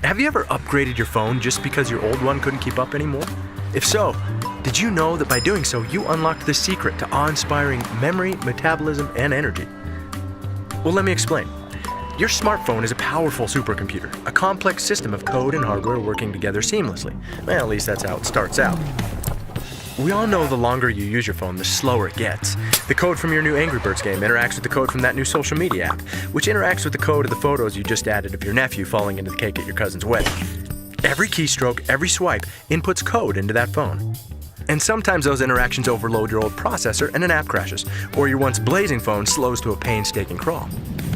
Have you ever upgraded your phone just because your old one couldn't keep up anymore? If so, did you know that by doing so, you unlocked the secret to awe-inspiring memory, metabolism, and energy? Well, let me explain. Your smartphone is a powerful supercomputer, a complex system of code and hardware working together seamlessly. Well, at least that's how it starts out. We all know the longer you use your phone, the slower it gets. The code from your new Angry Birds game interacts with the code from that new social media app, which interacts with the code of the photos you just added of your nephew falling into the cake at your cousin's wedding. Every keystroke, every swipe, inputs code into that phone. And sometimes those interactions overload your old processor and an app crashes, or your once blazing phone slows to a painstaking crawl.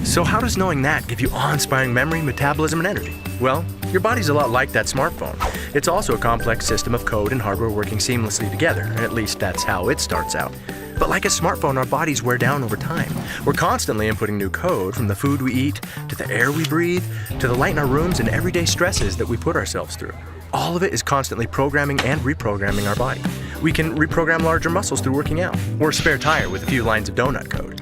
So how does knowing that give you awe-inspiring memory, metabolism, and energy? Well, your body's a lot like that smartphone. It's also a complex system of code and hardware working seamlessly together. At least that's how it starts out. But like a smartphone, our bodies wear down over time. We're constantly inputting new code, from the food we eat, to the air we breathe, to the light in our rooms and everyday stresses that we put ourselves through. All of it is constantly programming and reprogramming our body. We can reprogram larger muscles through working out, or a spare tire with a few lines of donut code.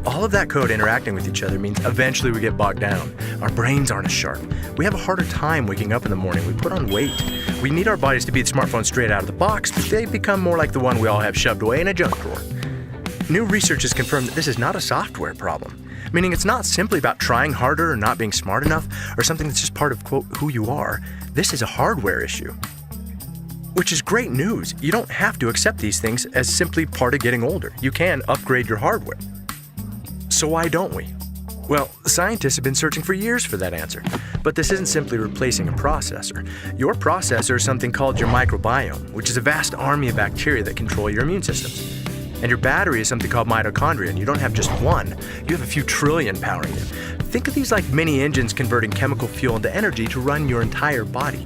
All of that code interacting with each other means eventually we get bogged down. Our brains aren't as sharp. We have a harder time waking up in the morning. We put on weight. We need our bodies to be the smartphone straight out of the box, but they become more like the one we all have shoved away in a junk drawer. New research has confirmed that this is not a software problem, meaning it's not simply about trying harder or not being smart enough or something that's just part of, quote, who you are. This is a hardware issue. Which is great news. You don't have to accept these things as simply part of getting older. You can upgrade your hardware. So why don't we? Well, scientists have been searching for years for that answer. But this isn't simply replacing a processor. Your processor is something called your microbiome, which is a vast army of bacteria that control your immune systems. And your battery is something called mitochondria, and you don't have just one. You have a few trillion powering you. Think of these like mini engines converting chemical fuel into energy to run your entire body.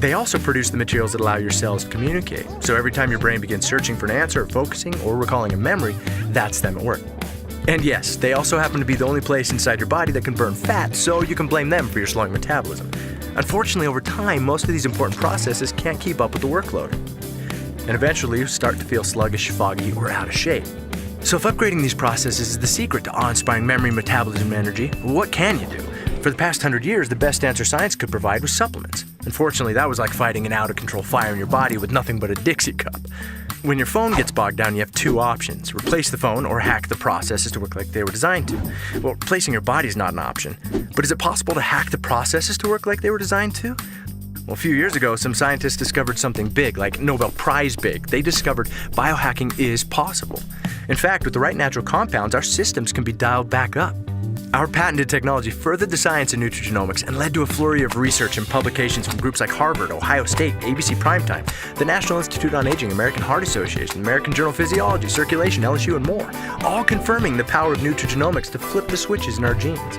They also produce the materials that allow your cells to communicate. So every time your brain begins searching for an answer, or focusing, or recalling a memory, that's them at work. And yes, they also happen to be the only place inside your body that can burn fat, so you can blame them for your slowing metabolism. Unfortunately, over time, most of these important processes can't keep up with the workload. And eventually, you start to feel sluggish, foggy, or out of shape. So if upgrading these processes is the secret to awe-inspiring memory, metabolism, and energy, what can you do? For the past 100 years, the best answer science could provide was supplements. Unfortunately, that was like fighting an out-of-control fire in your body with nothing but a Dixie cup. When your phone gets bogged down, you have two options: replace the phone or hack the processes to work like they were designed to. Well, replacing your body is not an option. But is it possible to hack the processes to work like they were designed to? Well, a few years ago, some scientists discovered something big, like Nobel Prize big. They discovered biohacking is possible. In fact, with the right natural compounds, our systems can be dialed back up. Our patented technology furthered the science in nutrigenomics and led to a flurry of research and publications from groups like Harvard, Ohio State, ABC Primetime, the National Institute on Aging, American Heart Association, American Journal of Physiology, Circulation, LSU, and more, all confirming the power of nutrigenomics to flip the switches in our genes.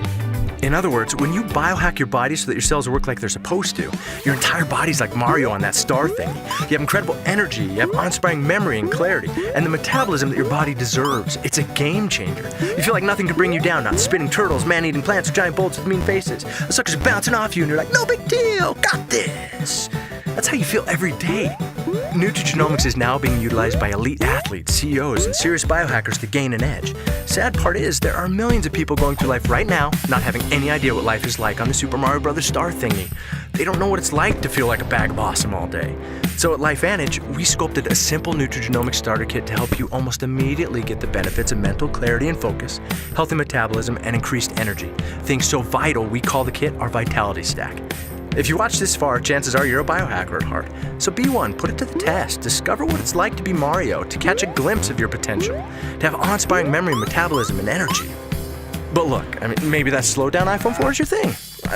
In other words, when you biohack your body so that your cells work like they're supposed to, your entire body's like Mario on that star thingy. You have incredible energy, you have awe-inspiring memory and clarity, and the metabolism that your body deserves. It's a game changer. You feel like nothing can bring you down, not spinning turtles, man-eating plants, or giant bolts with mean faces. The suckers are bouncing off you and you're like, no big deal, got this. That's how you feel every day. Nutrigenomics is now being utilized by elite athletes, CEOs, and serious biohackers to gain an edge. Sad part is, there are millions of people going through life right now not having any idea what life is like on the Super Mario Bros. Star thingy. They don't know what it's like to feel like a bag of awesome all day. So at LifeVantage, we sculpted a simple nutrigenomics starter kit to help you almost immediately get the benefits of mental clarity and focus, healthy metabolism, and increased energy. Things so vital, we call the kit our Vitality Stack. If you watch this far, chances are you're a biohacker at heart. So be one, put it to the test, discover what it's like to be Mario, to catch a glimpse of your potential, to have awe-inspiring memory, metabolism, and energy. But look, maybe that slowed-down iPhone 4 is your thing.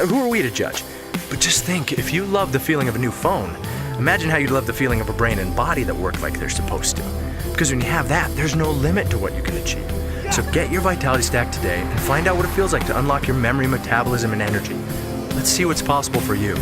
Who are we to judge? But just think, if you love the feeling of a new phone, imagine how you'd love the feeling of a brain and body that work like they're supposed to. Because when you have that, there's no limit to what you can achieve. So get your Vitality Stack today and find out what it feels like to unlock your memory, metabolism, and energy. Let's see what's possible for you.